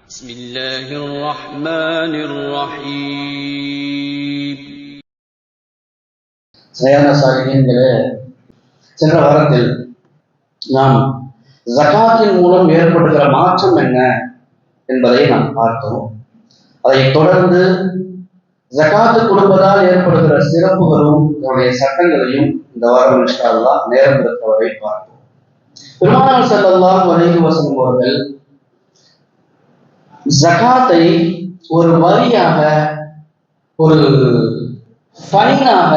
بسم الله الرحمن الرحيم. சரியான சாகியங்களே, சென்ற வாரத்தில் நாம் ஜகாத்தின் மூலம் ஏற்படுகிற மாற்றம் என்ன என்பதை நாம் பார்த்தோம். அதைத் தொடர்ந்து ஜகாத்து கொடுப்பதால் ஏற்படுகிற சிறப்புகளும் அதனுடைய சட்டங்களையும் இந்த வாரம் இன்ஷா அல்லாஹ் நேரம் இருக்கிறவரை பார்ப்போம். பெருமானார் ஸல்லல்லாஹு அலைஹி வஸல்லம் அவர்கள் ஜகாத்தை ஒரு வரியாக, ஒரு ஃபைனாக,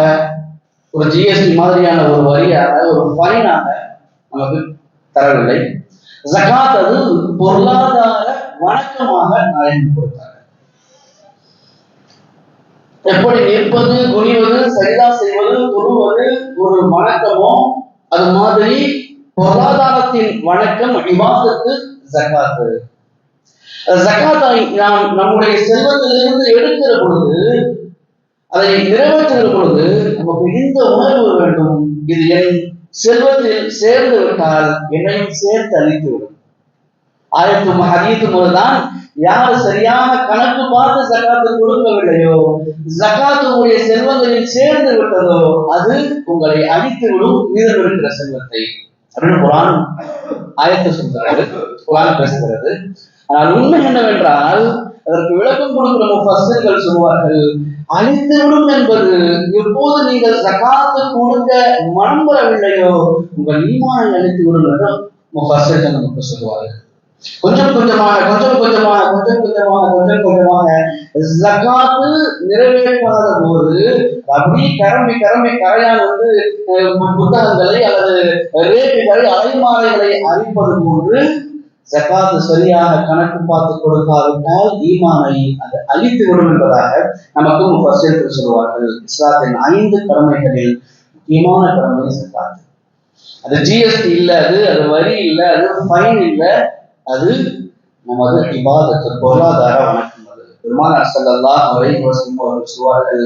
ஒரு ஜிஎஸ்டி மாதிரியான ஒரு வரியாக, ஒரு ஃபைனாக நமக்கு தரவில்லை. ஜகாத் அது பொருளாதார வணக்கமாக நாயகம் கொடுத்தார். எப்படி நிற்பது, குனிவது, சரிதா செய்வது, தொழுவது ஒரு வணக்கமோ, அது மாதிரி பொருளாதாரத்தின் வணக்கம் இபாதத்து ஜகாத்து. ஜகாத்தை நாம் நம்முடைய செல்வத்திலிருந்து எடுக்கிற பொழுது, அதை நிறைவேற்றுகிற பொழுது நமக்கு இந்த உணர்வு வேண்டும், இது என் செல்வத்தில் சேர்ந்து விட்டால் என்னையும் சேர்த்து அளித்துவிடும். ஆயத்தும் ஹதீத்தும் போதுதான், யார் சரியான கணக்கு பார்த்து ஜகாத்து கொடுக்கவில்லையோ, ஜகாத்து உங்களுடைய செல்வங்களில் சேர்ந்து விட்டதோ, அது உங்களை அழித்து விடும் மீதம் இருக்கிற செல்வத்தை அப்படின்னு குர்ஆன் ஆயத்து சொல்கிறது, குர்ஆன் பேசுகிறது. ஆனால் உண்மை என்னவென்றால், அதற்கு விளக்கம் கொடுக்கிற முஃபஸ்ஸிர்கள் சொல்வார்கள், அழித்துவிடும் என்பது எப்போது நீங்கள் ஜகாத்து கொடுக்க மனம் வரவில்லையோ உங்கள் ஈமானை அழித்துவிடும் என்று முஃபஸ்ஸிர்கள் நமக்கு சொல்வார்கள். கொஞ்சம் கொஞ்சமாக ஜகாத்து நிறைவேற்றாத போது அப்படி கரையான் புத்தகங்களை அல்லது ரேட்டுகளை, அலைமாலைகளை அறிப்பது போன்று ஜகாத்து சரியாக கணக்கு பார்த்து கொடுக்காவிட்டால் ஈமானை அது அழித்து விடும் என்பதாக நமக்கு முஃபஸ்ஸிர்கள் சொல்வார்கள். இஸ்லாத்தின் 5 கடமைகளில் முக்கியமான கடமை ஜகாத். அது ஜிஎஸ்டி இல்ல, அது வரி இல்ல, அது ஃபைன் இல்ல, அது நமது இபாதத்து, பொருளாதார வணக்கம். அது பெருமானார் ஸல்லல்லாஹு அலைஹி வஸல்லம் அவர்கள் சொல்வார்கள்,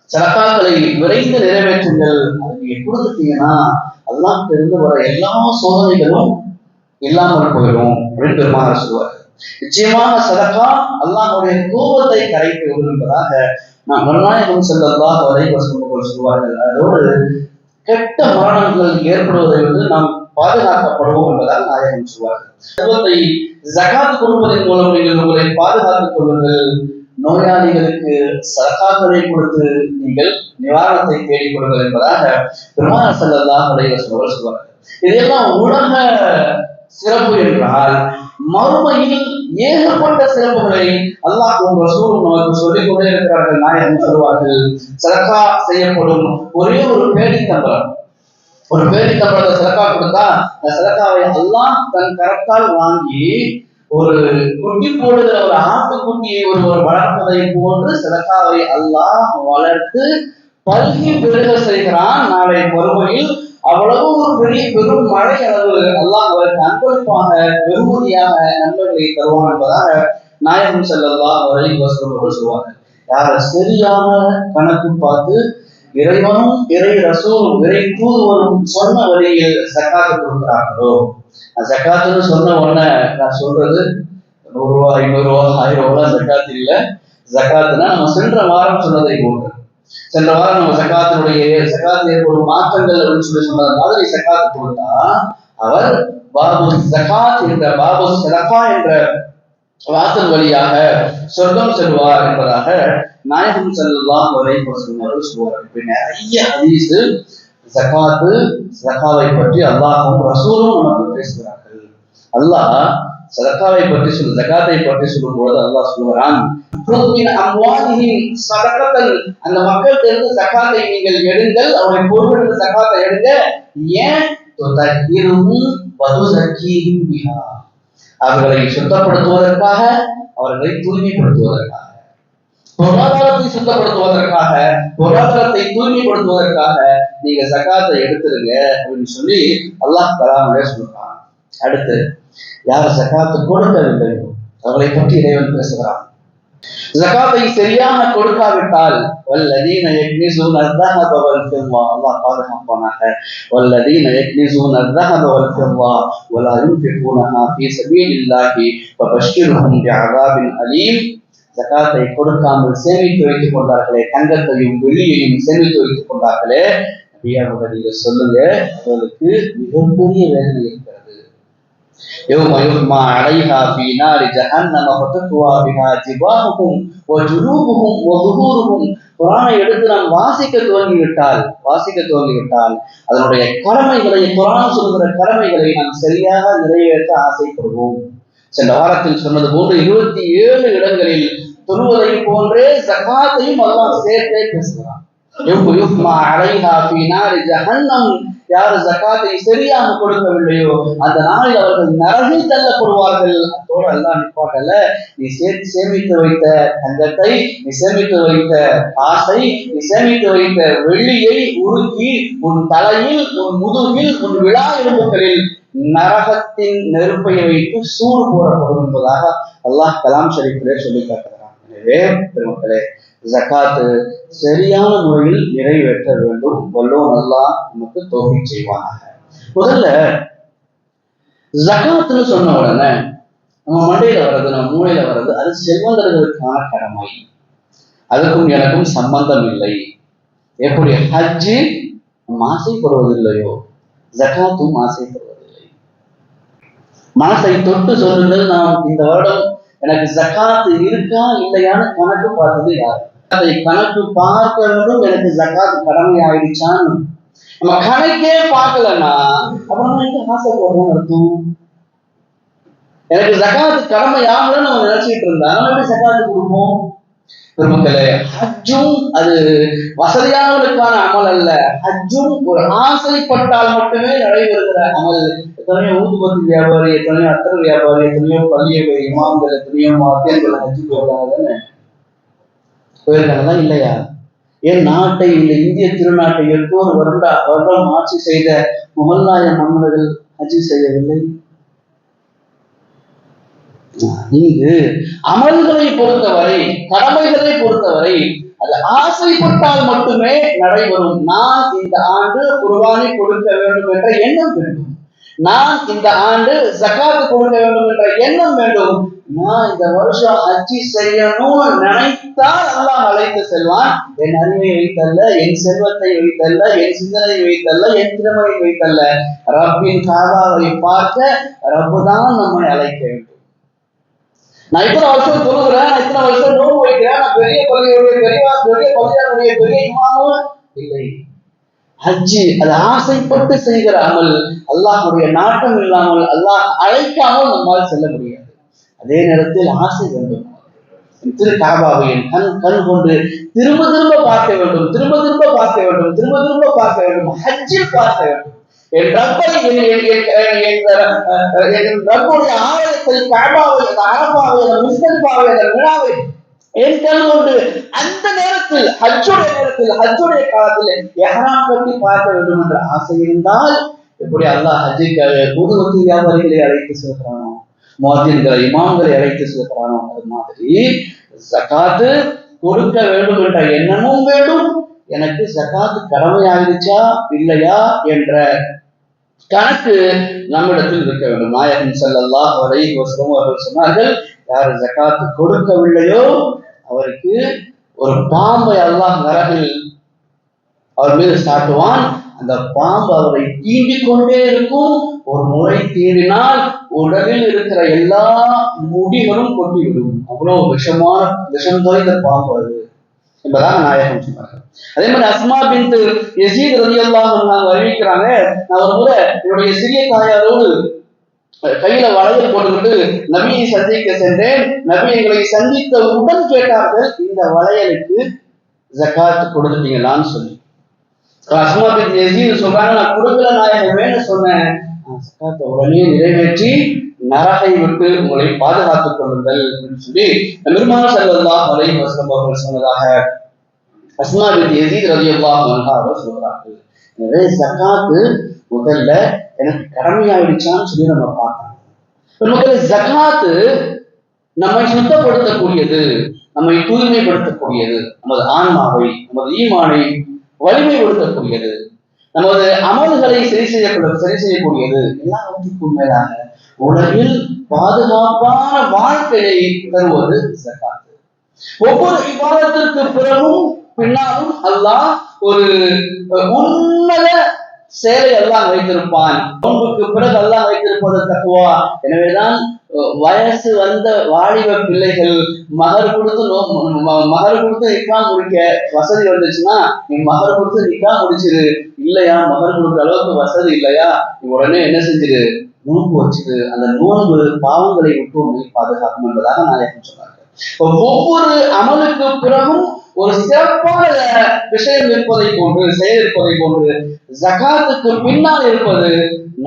சதகாக்களை விரைந்து நிறைவேற்றுங்கள். அதை நீங்க கொடுத்துட்டீங்கன்னா அல்லாஹ் இருந்து வர எல்லா சோதனைகளும் இல்லாமல் போயிடும் அப்படின்னு பெருமானார் சொல்வார்கள். நிச்சயமாக சதகா அல்லாஹ்வுடைய கோபத்தை கரைத்து விடும் என்பதாக நாம் நபிகள் ஸல்லல்லாஹு அலைஹி வஸல்லம் சொல்வார்கள். அதோடு கெட்ட மரணங்கள் ஏற்படுவதை நாம் பாதுகாக்கப்படுவோம் என்பதால் நாயகம் சொல்வார்கள். செல்வத்தை ஜகாத் கொடுப்பதன் மூலம் நீங்கள் உங்களை பாதுகாத்துக் கொள்ளுங்கள். நோயாளிகளுக்கு சதகாக்களை கொடுத்து நீங்கள் நிவாரணத்தை தேடிக் கொள்ளுங்கள் என்பதாக பெருமானார் ஸல்லல்லாஹு அலைஹி வஸல்லம் சொல்வார்கள். இதெல்லாம் உலக சிறப்பு என்றால், மறுமையில் ஏகப்பட்ட சிறப்புகளை அல்லாஹ் ரசூலும் நமக்கு சொல்லிக் கொண்டே இருக்கிறார்கள். நாயகம் சொல்வார்கள், சதகா செய்யப்படும் ஒரே ஒரு பேரித்தம்பளத்தை சதகா கொடுத்தா, அந்த சதகாவை அல்லாஹ் தன் கரத்தால் வாங்கி ஒரு குட்டி போடுகிற ஒரு ஆட்டுக்குட்டியை ஒருவர் வளர்ப்பதை போன்று சதகாவை அல்லாஹ் வளர்த்து பல்கி பெருக செய்கிறான். நாளை மறுமையில் அவ்வளவு ஒரு பெரும் மழை அளவு அல்லாஹ் அவருக்கு அன்பளிப்பாக வெகுமதியாக நன்மைகளை தருவான் என்பதாக நாயகம் ஸல்லல்லாஹு அலைஹி வஸல்லம் சொல்வார்கள். யார சரியான கணக்கு பார்த்து இறைவனும் இறை ரசூலும் இறை தூதுவரும் சொன்ன வழியில் ஜகாத்து கொடுக்கிறார்களோ, ஜகாத்துன்னு சொன்ன உடனே நான் சொல்றது 100 ரூபா, 500 ரூபா, 1000 ரூபா ஜகாத்து இல்ல. ஜகாத்துனா நம்ம சென்ற வாரம் சொன்னதை போன்று, சென்ற வாரம் நம்ம ஜகாத்து ஏற்படும் மாற்றங்கள் அப்படின்னு சொன்னது மாதிரி ஜகாத்து கொடுத்தா அவர் பாபு ஜகாத் என்ற, பாபு சதகா என்ற வாசல் வழியாக சொர்க்கம் செல்வார் என்பதாக நாயகம் ஸல்லல்லாஹு அலைஹி வஸல்லம் சொல்வார்கள். நிறைய ஹதீஸ் ஜகாவை பற்றி அல்லாஹ்வும் ரசூலும் நமக்கு பேசுகிறார்கள். அல்லாஹ் சதகாவை பற்றி ஜகாத்தை பற்றி சொல்லும் போது அல்லாஹ் சொல்கிறான், அந்த மக்கள்கிட்ட இருந்து ஜகாத்தை நீங்கள் எடுங்கள், அவரை பொறுப்பெடுத்து ஜகாத்தை எடுங்க. ஏன்? அவர்களை சுத்தப்படுத்துவதற்காக, அவர்களை தூய்மைப்படுத்துவதற்காக, பொருளாதாரத்தை சுத்தப்படுத்துவதற்காக, பொருளாதாரத்தை தூய்மைப்படுத்துவதற்காக நீங்க ஜகாத்தை எடுத்துருங்க அப்படின்னு சொல்லி அல்லாஹ் கலாமிலே சொல்றான். அடுத்து யார் ஜகாத்து கொடுக்கவில்லையோ அவர்களை பற்றி இறைவன் பேசுகிறான். ஜகாத்தை சரியாக கொடுக்காவிட்டால் வல்லதீன யக்னிஸூன الذهب والفضة அல்லாஹ் பாதுகாப்பானாக வல்லதீன யக்னிஸூன الذهب والفضة ولا ينفقونها في سبيل الله فبشرهم بعذاب أليم. ஜகாத்தை கொடுக்காமல் சேமித்து வைத்துக் கொண்டார்களே, தங்கத்தையும் வெள்ளியையும் சேமித்து வைத்துக் கொண்டார்களே, நபியே சொல்லுங்க, அவர்களுக்கு மிகப்பெரிய வேதனை இருக்கிறது. يوم يحمى عليها في نار جهنم فتكوى بها جباههم وجنوبهم وظهورهم. குர்ஆனை எடுத்து நாம் வாசிக்க துவங்கிவிட்டால் அதனுடைய கடமைகளை, குர்ஆன் சொல்கிற கடமைகளை நாம் சரியாக நிறைவேற்ற ஆசைப்படுவோம். சென்ற வாரத்தில் சொன்னது போன்று 27 இடங்களில் தொழுவதை போன்றே ஜகாத்தையும் அல்லாஹ் சேர்த்தே பேசுகிறான். யார் ஜகாத்தை சரியாக கொடுக்கவில்லையோ அந்த நாளில் அவர்கள் நரகில் தள்ளப்படுவார்கள். அதோடு அல்லாஹ் நிப்பாட்டல, நீ சேமித்து வைத்த தங்கத்தை, நீ சேமித்து வைத்த காசை, நீ சேமித்து வைத்த வெள்ளியை உருக்கி உன் தலையில், உன் முதுகில், உன் விழா எலும்புகளில் நரகத்தின் நெருப்பை வைத்து சூடு போடப்படும் என்பதாக அல்லாஹ் கலாம் ஷரீஃபிலே சொல்லி காட்டுகிறான். எனவே பெருமக்களே, ஜகாத்து சரியான முறையில் நிறைவேற்ற வேண்டும். வல்லோன் அல்லாஹ் நமக்கு தௌஃபீக் செய்வானாக. முதல்ல ஜகாத்னு சொன்ன உடனே நம்ம மண்டையில வர்றது, நம்ம மூளையில வர்றது, அது செல்வந்தர்களுக்கான கடமை, அதுக்கும் எனக்கும் சம்பந்தம் இல்லை. எப்படி ஹஜ்ஜு நம்ம ஆசைப்படுவதில்லையோ, ஜகாத்தும் ஆசைப்படுவதில்லை. மனசை தொட்டு சொல்லுங்கள், நாம் இந்த வருடம் எனக்கு ஜகாத்து இருக்கா இல்லையான்னு கணக்கு பார்த்தது யாரு? அதை கணக்கு பார்க்க வேண்டும். எனக்கு ஜகாத் கடமை ஆயிடுச்சான்னு நம்ம கணக்கே பார்க்கலன்னா அப்புறம் எங்க ஆசைப்படுறோம் அர்த்தம்? எனக்கு ஜகாத்து கடமை ஆகலன்னு நம்ம நினைச்சிட்டு இருந்தா நம்ம எப்படி ஜகாத்து கொடுப்போம்? பெருமக்களே, ஹஜ்ஜும் அது வசதியானவர்களுக்கான அமல் அல்ல. ஹஜ்ஜும் ஒரு ஆசைப்பட்டால் மட்டுமே நடைபெறுகிற அமல். எத்தனையோ ஊதுபத்தி வியாபாரி, எத்தனையோ அத்தர் வியாபாரி, எத்தனையோ பள்ளிய இமாம்கள், எத்தனையோ மாத்தியர்கள் ஹஜ்ஜு போயிருக்காங்களா இல்லையா? என் நாட்டை, இந்த இந்திய திருநாட்டை 800 வருடம் ஆட்சி செய்த முகலாய மன்னர்கள் ஹஜ்ஜு செய்யவில்லை. இங்கு அமல்களை பொறுத்தவரை, கடமைகளை பொறுத்தவரை அது ஆசைப்பட்டால் மட்டுமே நடைபெறும். நான் இந்த ஆண்டு குர்பானி கொடுக்க வேண்டும் என்ற எண்ணம் வேண்டும். நான் இந்த ஆண்டு ஜகாத் கொடுக்க வேண்டும் என்ற எண்ணம் வேண்டும். நான் இந்த வருஷம் ஹஜ்ஜி செய்யணும்னு நினைத்தால் அல்லாஹ் அழைத்து செல்வான். என் அறிவை வைத்தல்ல, என் செல்வத்தை வைத்தல்ல, என் சிந்தனை வைத்தல்ல, என் திறமையை வைத்தல்ல, ரப்பின் காபாவை பார்க்க ரப்பு தான் நம்மை அழைக்க வேண்டும். நான் இத்தனை வருஷம் சொல்லுகிறேன், நான் இத்தனை வருஷம் நோன்பு வைக்கிறேன், நான் பெரிய பள்ளியுடைய பெரிய இமாமும் இல்லை. ஹஜ்ஜி அது ஆசைப்பட்டு செய்கிற அமல். அல்லாஹுடைய நாட்டம் இல்லாமல், அல்லாஹ் அழைக்காமல் நம்மால் செல்ல முடியாது. அதே நேரத்தில் ஆசை வேண்டும். திரு காபாவை கண் கொண்டு திரும்ப திரும்ப பார்க்க வேண்டும், திரும்ப திரும்ப பார்க்க வேண்டும், திரும்ப திரும்ப பார்க்க வேண்டும், ஹஜ்ஜில் பார்க்க வேண்டும். என் ரப்பை, என் ரப்புடைய ஆலயத்தை, காபாவை, அரபாவை, முஸ்தலிஃபாவை, விழாவை என் கண் கொண்டு அந்த நேரத்தில், ஹஜ்ஜுடைய நேரத்தில், ஹஜ்ஜுடைய காலத்தில் இஹ்ராம் கட்டி பார்க்க வேண்டும் என்ற ஆசை இருந்தால், எப்படி அல்லாஹ் ஹஜ்ஜுக்கு ஊதுபத்தி வியாபாரிகளை அழைத்து செல்கிறானோ, முஅத்தின்களை, இமாம்களை அழைத்து செல்கிறானோ, அது மாதிரி ஜகாத்து கொடுக்க வேண்டும் என்ற எண்ணமும் வேண்டும். எனக்கு ஜகாத்து கடமையாகிடுச்சா இல்லையா என்ற கணக்கு நம்மிடத்தில் இருக்க வேண்டும். நாயகம் ஸல்லல்லாஹு அலைஹி வஸல்லம் அவர்கள் சொன்னார்கள், யார் ஜகாத்து கொடுக்கவில்லையோ அவருக்கு ஒரு பாம்பை அல்லாஹ் நரகில் அவர் மீது சாட்டுவான். அந்த பாம்பு அவரை தீண்டிக் கொண்டே இருக்கும். ஒரு முறை தீண்டினால் உடலில் இருக்கிற எல்லா முடிகளும் கொட்டிவிடும். அவ்வளவு விஷம் தோய்ந்த பாம்பு அது என்பதாக நாயகம் சொன்னார்கள். அதே மாதிரி அஸ்மா பின்த் யஸீத் ரலியல்லாஹு அன்ஹா அறிவிக்கிறாங்க, நான் ஒரு முறை என்னுடைய சிறிய தாயாரோடு கையில வளையல் போட்டுக்கிட்டு நபியை சந்திக்க சென்றேன். நபி எங்களை சந்தித்த உடன் கேட்டார்கள், இந்த வளையலுக்கு ஜகாத் கொடுத்துட்டீங்களான்னு சொல்லி. அஸ்மா பின்த் யஸீத் சொல்றாங்க, நான் கொடுக்கல நாயகமேன்னு சொன்னேன். ஜகாத்தை உடனே நிறைவேற்றி நரகை விட்டு உங்களை பாதுகாத்துக் கொள்ளுங்கள் என்று சொல்லி பெருமானார் ஸல்லல்லாஹு அலைஹி வஸல்லம் அவர்கள் சொன்னதாக அஸ்மா பின்த் யஸீத் ரலியல்லாஹு அன்ஹா அவர்கள் சொல்றார்கள். எனவே ஜகாத்து முதல்ல எனக்கு கடமையாயிடுச்சான்னு சொல்லி நம்ம பார்க்கணும். ஜகாத்து நம்மை சுத்தப்படுத்தக்கூடியது. நம்மை தூய்மைப்படுத்தக்கூடியது, நமது ஆன்மாவை, நமது ஈமானை வலிமைப்படுத்தக்கூடியது, நமது அமல்களை சரி செய்யக்கூடியது. எல்லாவற்றுக்கும் மேலாக உலகில் பாதுகாப்பான வாழ்க்கையை தருவது ஜகாத். ஒவ்வொரு இபாதத்திற்கு பிறகும் பின்னாலும் அல்லாஹ் ஒரு உன்னத செயலை அல்லாஹ் வைத்திருப்பான். நோன்புக்கு பிறகு அல்லாஹ் வைத்திருப்பது தக்வா. எனவேதான் வயசு வந்த வாலிப பிள்ளைகள் மகர் கொடுத்து நிக்கா முடிக்க வசதி வந்துச்சுன்னா, நீ மகர் கொடுத்து நிக்கா முடிச்சிரு. இல்லையா, மகர் கொடுக்குற அளவுக்கு வசதி இல்லையா, நீ உடனே என்ன செஞ்சிரு, நோன்பு வச்சுது. அந்த நோன்பு பாவங்களை விட்டு உன்னை பாதுகாக்கும் என்பதாக நாயகம் சொன்னார்கள். ஒவ்வொரு அமலுக்கு பிறகும் ஒரு சிறப்பான விஷயம் இருப்பதை போன்று, செயல் இருப்பதை போன்று, ஜகாத்துக்கு பின்னால் இருப்பது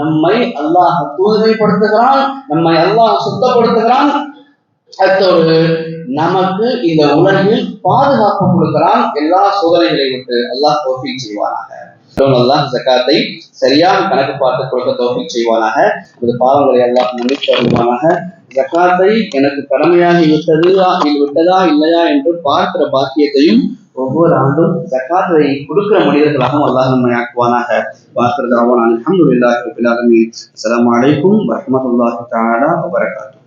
நம்மை அல்லாஹ் தூய்மைப்படுத்துகிறான், நம்மை அல்லாஹ் சுத்தப்படுத்துகிறான். அத்தோடு நமக்கு இந்த உலகில் பாதுகாப்பு கொடுக்கிறான் எல்லா சோதனைகளை விட்டு. அல்லாஹ் தௌஃபீக் செய்வானாக. அல்லாஹ் ஜகாத்தை சரியாக கணக்கு பார்த்து கொடுக்க தௌஃபீக் செய்வானாக. இந்த பாவங்களை அல்லாஹ் மன்னித்து அருள்வானாக. ஜகாத்தை எனக்கு கடமையாகி விட்டதா இல்லையா என்று பார்க்கிற பாக்கியத்தையும் ஒவ்வொரு ஆண்டும் ஜகாத்தை கொடுக்கிற மனிதர்களாகவும் அல்லாஹ் நம்மை ஆக்குவானாக. அல்ஹம்துலில்லாஹி ரப்பில் ஆலமீன். அஸ்ஸலாமு அலைக்கும் வரஹ்மத்துல்லாஹி தஆலா வபரகாத்துஹு.